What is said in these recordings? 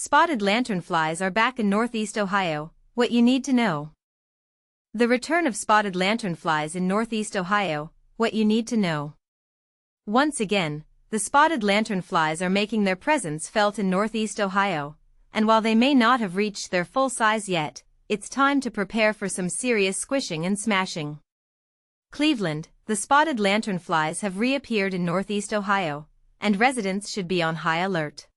Spotted lanternflies are back in Northeast Ohio, what you need to know. The return of spotted lanternflies in Northeast Ohio, what you need to know. Once again, the spotted lanternflies are making their presence felt in Northeast Ohio, and while they may not have reached their full size yet, it's time to prepare for some serious squishing and smashing. Cleveland, the spotted lanternflies have reappeared in Northeast Ohio, and residents should be on high alert.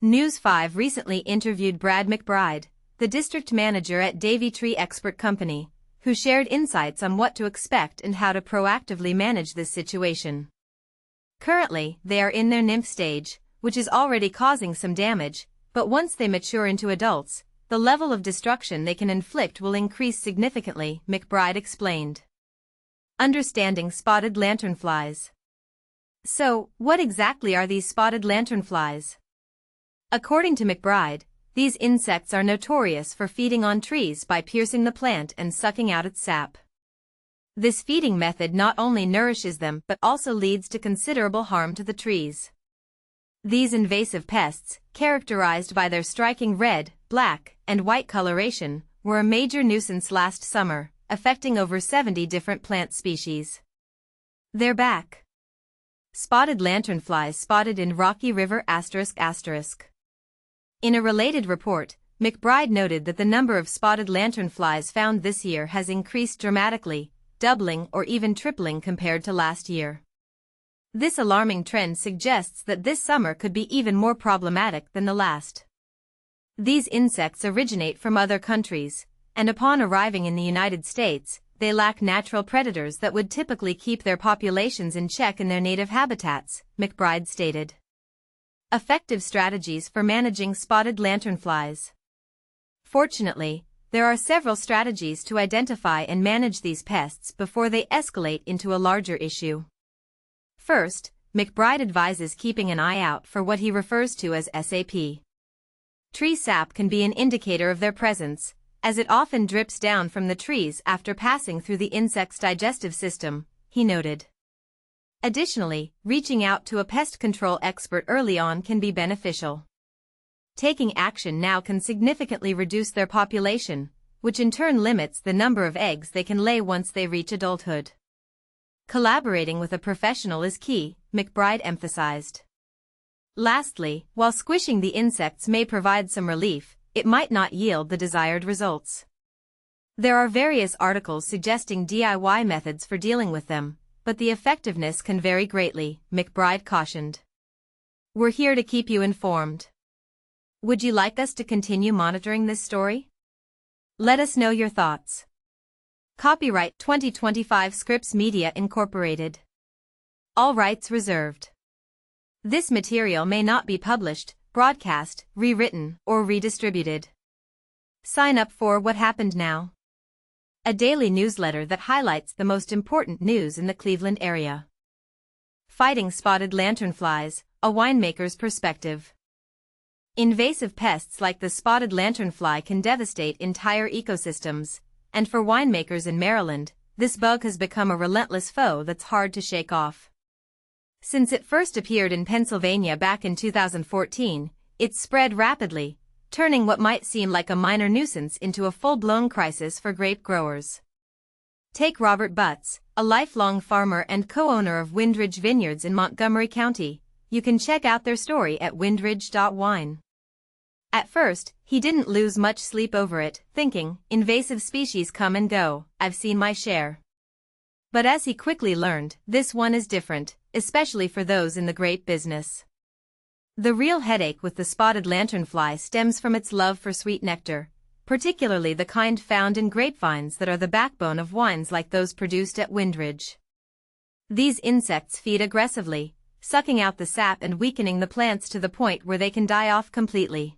News 5 recently interviewed Brad McBride, the district manager at Davey Tree Expert Company, who shared insights on what to expect and how to proactively manage this situation. Currently, they are in their nymph stage, which is already causing some damage, but once they mature into adults, the level of destruction they can inflict will increase significantly, McBride explained. Understanding spotted lanternflies. So, what exactly are these spotted lanternflies? According to McBride, these insects are notorious for feeding on trees by piercing the plant and sucking out its sap. This feeding method not only nourishes them but also leads to considerable harm to the trees. These invasive pests, characterized by their striking red, black, and white coloration, were a major nuisance last summer, affecting over 70 different plant species. They're back. Spotted lanternflies spotted in Rocky River ***. In a related report, McBride noted that the number of spotted lanternflies found this year has increased dramatically, doubling or even tripling compared to last year. This alarming trend suggests that this summer could be even more problematic than the last. These insects originate from other countries, and upon arriving in the United States, they lack natural predators that would typically keep their populations in check in their native habitats, McBride stated. Effective strategies for managing spotted lanternflies. Fortunately, there are several strategies to identify and manage these pests before they escalate into a larger issue. First, McBride advises keeping an eye out for what he refers to as SAP. Tree sap can be an indicator of their presence, as it often drips down from the trees after passing through the insect's digestive system, he noted. Additionally, reaching out to a pest control expert early on can be beneficial. Taking action now can significantly reduce their population, which in turn limits the number of eggs they can lay once they reach adulthood. Collaborating with a professional is key, McBride emphasized. Lastly, while squishing the insects may provide some relief, it might not yield the desired results. There are various articles suggesting DIY methods for dealing with them, but the effectiveness can vary greatly, McBride cautioned. We're here to keep you informed. Would you like us to continue monitoring this story? Let us know your thoughts. Copyright 2025 Scripps Media Incorporated. All rights reserved. This material may not be published, broadcast, rewritten, or redistributed. Sign up for What Happened Now, a daily newsletter that highlights the most important news in the Cleveland area. Fighting spotted lanternflies, a winemaker's perspective. Invasive pests like the spotted lanternfly can devastate entire ecosystems, and for winemakers in Maryland, this bug has become a relentless foe that's hard to shake off. Since it first appeared in Pennsylvania back in 2014, it's spread rapidly, turning what might seem like a minor nuisance into a full-blown crisis for grape growers. Take Robert Butts, a lifelong farmer and co-owner of Windridge Vineyards in Montgomery County. You can check out their story at windridge.wine. At first, he didn't lose much sleep over it, thinking, invasive species come and go, I've seen my share. But as he quickly learned, this one is different, especially for those in the grape business. The real headache with the spotted lanternfly stems from its love for sweet nectar, particularly the kind found in grapevines that are the backbone of wines like those produced at Windridge. These insects feed aggressively, sucking out the sap and weakening the plants to the point where they can die off completely.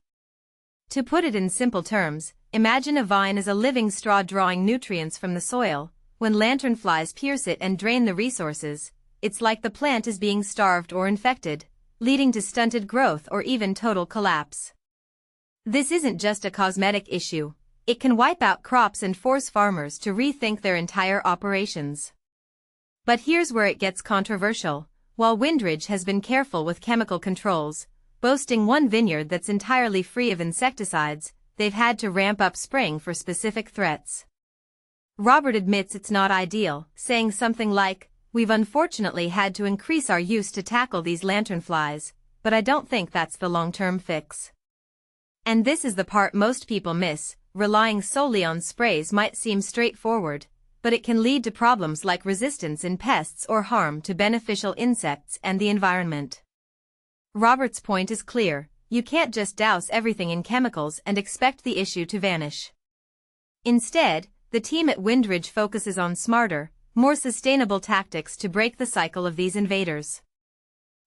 To put it in simple terms, imagine a vine as a living straw drawing nutrients from the soil. When lanternflies pierce it and drain the resources, it's like the plant is being starved or infected, leading to stunted growth or even total collapse. This isn't just a cosmetic issue, it can wipe out crops and force farmers to rethink their entire operations. But here's where it gets controversial. While Windridge has been careful with chemical controls, Boasting one vineyard that's entirely free of insecticides, they've had to ramp up spraying for specific threats. Robert admits it's not ideal, saying something like, "We've unfortunately had to increase our use to tackle these lanternflies, but I don't think that's the long-term fix." And this is the part most people miss: relying solely on sprays might seem straightforward, but it can lead to problems like resistance in pests or harm to beneficial insects and the environment. Robert's point is clear: you can't just douse everything in chemicals and expect the issue to vanish. Instead, the team at Windridge focuses on smarter, more sustainable tactics to break the cycle of these invaders.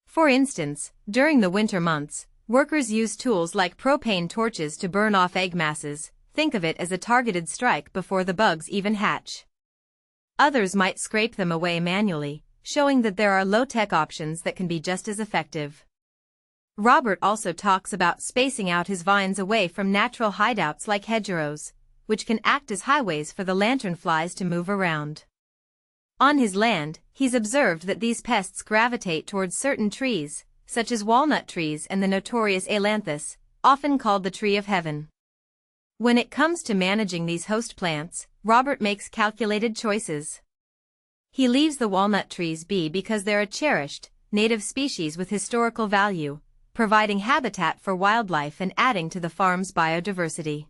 For instance, during the winter months, workers use tools like propane torches to burn off egg masses. Think of it as a targeted strike before the bugs even hatch. Others might scrape them away manually, showing that there are low-tech options that can be just as effective. Robert also talks about spacing out his vines away from natural hideouts like hedgerows, which can act as highways for the lanternflies to move around. On his land, he's observed that these pests gravitate towards certain trees, such as walnut trees and the notorious ailanthus, often called the tree of heaven. When it comes to managing these host plants, Robert makes calculated choices. He leaves the walnut trees be because they're a cherished, native species with historical value, providing habitat for wildlife and adding to the farm's biodiversity.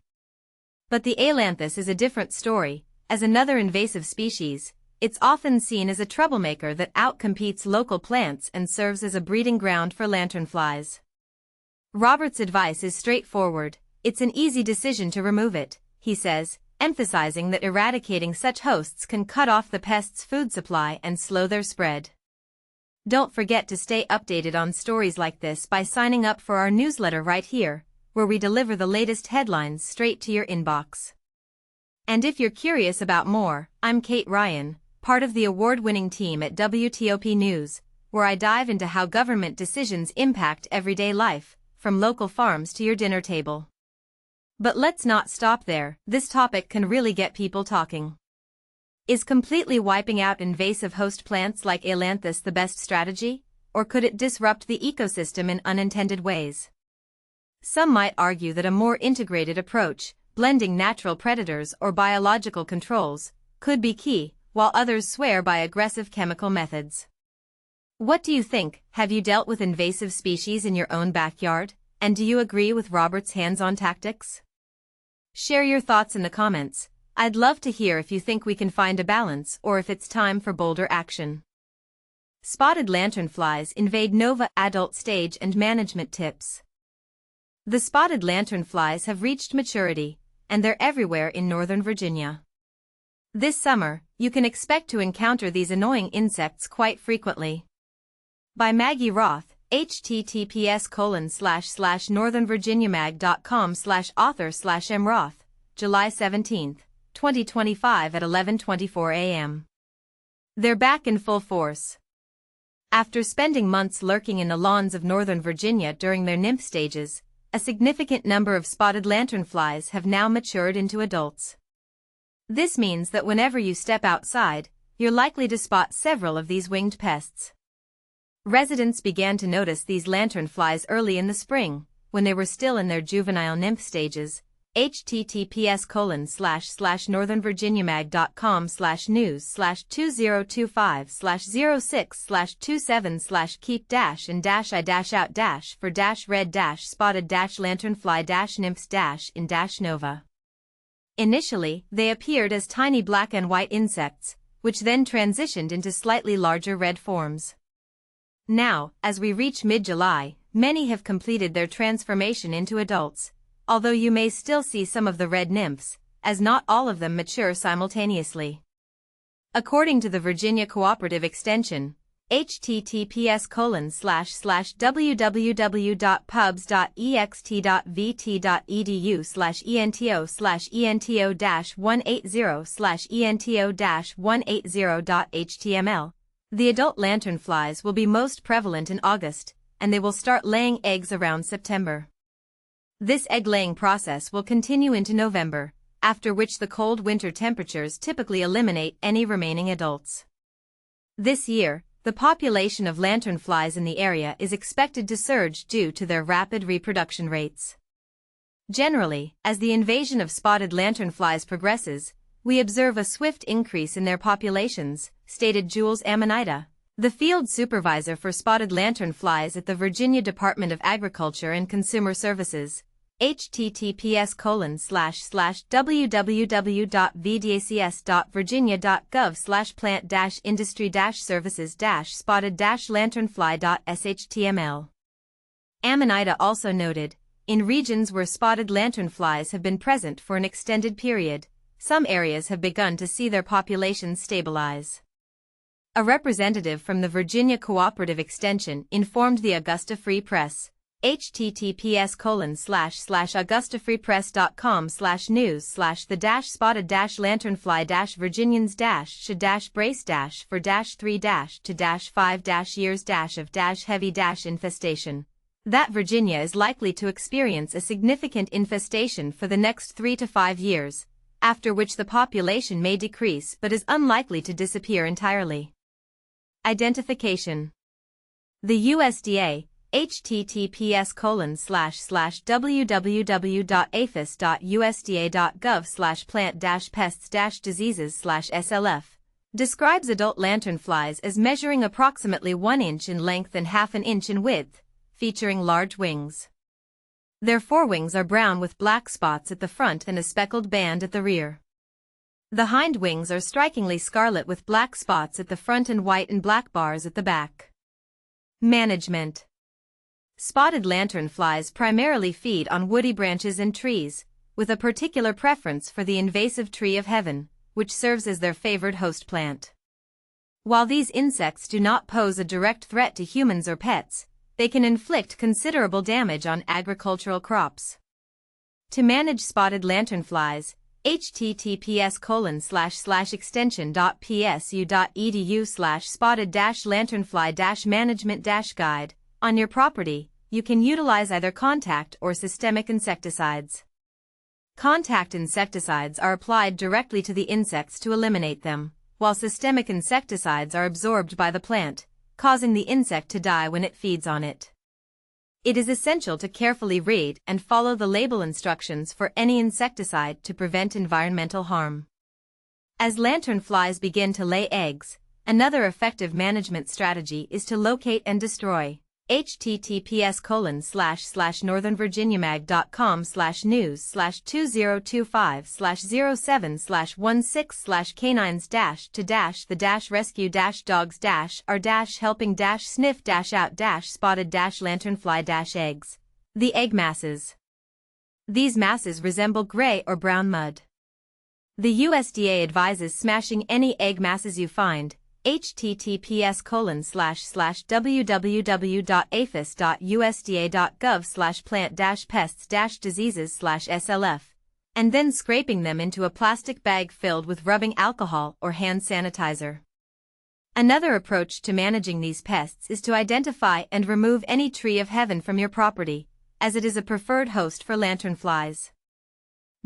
But the ailanthus is a different story. As another invasive species, it's often seen as a troublemaker that outcompetes local plants and serves as a breeding ground for lanternflies. Robert's advice is straightforward: it's an easy decision to remove it, he says, emphasizing that eradicating such hosts can cut off the pest's food supply and slow their spread. Don't forget to stay updated on stories like this by signing up for our newsletter right here, where we deliver the latest headlines straight to your inbox. And if you're curious about more, I'm Kate Ryan, part of the award-winning team at WTOP News, where I dive into how government decisions impact everyday life, from local farms to your dinner table. But let's not stop there. This topic can really get people talking. Is completely wiping out invasive host plants like ailanthus the best strategy, or could it disrupt the ecosystem in unintended ways? Some might argue that a more integrated approach, blending natural predators or biological controls, could be key, while others swear by aggressive chemical methods. What do you think? Have you dealt with invasive species in your own backyard, and do you agree with Robert's hands-on tactics? Share your thoughts in the comments. I'd love to hear if you think we can find a balance or if it's time for bolder action. Spotted lanternflies invade Nova. Adult stage and management tips. The spotted lanternflies have reached maturity, and they're everywhere in Northern Virginia. This summer, you can expect to encounter these annoying insects quite frequently. By Maggie Roth, https://northernvirginiamag.com/author/mroth, July 17, 2025 at 11:24 a.m. They're back in full force. After spending months lurking in the lawns of Northern Virginia during their nymph stages, a significant number of spotted lanternflies have now matured into adults. This means that whenever you step outside, you're likely to spot several of these winged pests. Residents began to notice these lanternflies early in the spring, when they were still in their juvenile nymph stages. https://northernvirginiamag.com/news/2025/06/27/keep-and-id-out-for-red-spotted-lanternfly-in-nova. Initially, they appeared as tiny black and white insects, which then transitioned into slightly larger red forms. Now, as we reach mid-July, many have completed their transformation into adults, although you may still see some of the red nymphs, as not all of them mature simultaneously. According to the Virginia Cooperative Extension, https://www.pubs.ext.vt.edu/ento/ento-180/html, the adult lanternflies will be most prevalent in August, and they will start laying eggs around September. This egg-laying process will continue into November, after which the cold winter temperatures typically eliminate any remaining adults. This year, the population of lanternflies in the area is expected to surge due to their rapid reproduction rates. Generally, as the invasion of spotted lanternflies progresses, we observe a swift increase in their populations, stated Jules Amanita, the field supervisor for spotted lanternflies at the Virginia Department of Agriculture and Consumer Services. https://www.vdacs.virginia.gov/plant-industry-services-spotted-lanternfly.shtml. Amanita also noted, in regions where spotted lanternflies have been present for an extended period, some areas have begun to see their populations stabilize. A representative from the Virginia Cooperative Extension informed the Augusta Free Press, https://augustaFree-press.com/news/the-spotted-lanternfly-virginians-should-brace-for-3-heavy-infestation, that Virginia is likely to experience a significant infestation for the next 3 to 5 years, after which the population may decrease but is unlikely to disappear entirely. Identification. The USDA, https://www.aphis.usda.gov/plant-pests-diseases/SLF, describes adult lanternflies as measuring approximately 1 inch in length and half an inch in width, featuring large wings. Their forewings are brown with black spots at the front and a speckled band at the rear. The hind wings are strikingly scarlet with black spots at the front and white and black bars at the back. Management. Spotted lanternflies primarily feed on woody branches and trees, with a particular preference for the invasive tree of heaven, which serves as their favored host plant. While these insects do not pose a direct threat to humans or pets, they can inflict considerable damage on agricultural crops. To manage spotted lanternflies, https://extension.psu.edu/spotted-lanternfly-management-guide. On your property, you can utilize either contact or systemic insecticides. Contact insecticides are applied directly to the insects to eliminate them, while systemic insecticides are absorbed by the plant, causing the insect to die when it feeds on it. It is essential to carefully read and follow the label instructions for any insecticide to prevent environmental harm. As lanternflies begin to lay eggs, another effective management strategy is to locate and destroy. https://northernvirginiamag.com/news/2025/07/1/6/canines-to-rescue-dogs-are-helping-sniff-out-spotted-lanternfly-eggs. The egg masses. These masses resemble gray or brown mud. The USDA advises smashing any egg masses you find. https://www.aphis.usda.gov/plant-pests-diseases/SLF, and then scraping them into a plastic bag filled with rubbing alcohol or hand sanitizer. Another approach to managing these pests is to identify and remove any tree of heaven from your property, as it is a preferred host for lanternflies.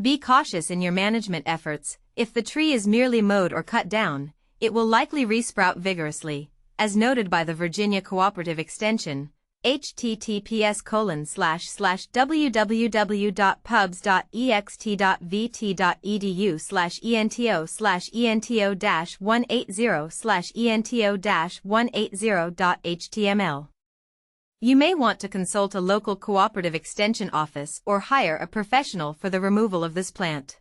Be cautious in your management efforts. If the tree is merely mowed or cut down, it will likely resprout vigorously, as noted by the Virginia Cooperative Extension, https://www.pubs.ext.vt.edu/ento/ento-180.html. You may want to consult a local cooperative extension office or hire a professional for the removal of this plant.